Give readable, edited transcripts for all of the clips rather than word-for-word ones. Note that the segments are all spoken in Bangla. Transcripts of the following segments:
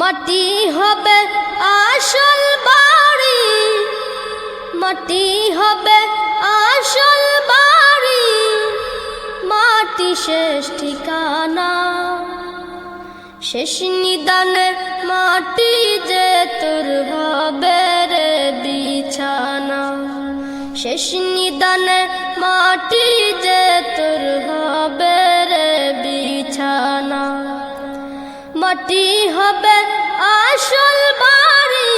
মাটি হবে আসল বাড়ি, মাটি হবে আসল বাড়ি, মাটি শেষ ঠিকানা। শেষ নিদানে মাটি যে তোর হবে রে বিছানা। শেষ নিদানে মাটি যে তোর হবে রে বিছানা। মাটি হবে আসল বাড়ি,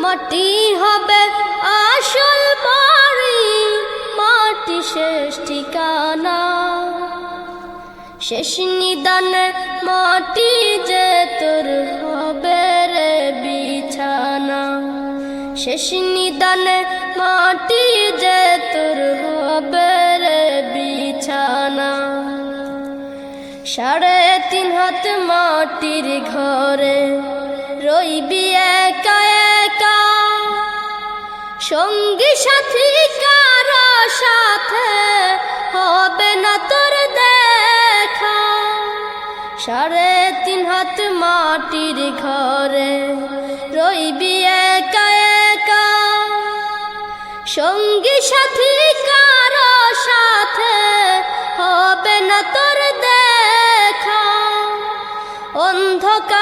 মাটি হবে আসল বাড়ি, মাটি শেষ ঠিকানা। শেষ নিদানে মাটি যে তোর হবে রে বিছানা। শেষ নিদানে মাটি যে তোর হবে রে বিছানা। 3.5 হাত মাটির ঘরে রইবি একা একা, সঙ্গী সাথী কারো সাথে হবে না তোর দেখা। 3.5 হাত মাটির ঘরে রইবি একা একা, সঙ্গী সাথী কারো সাথে হবে না তোর দেখা। অন্ধকার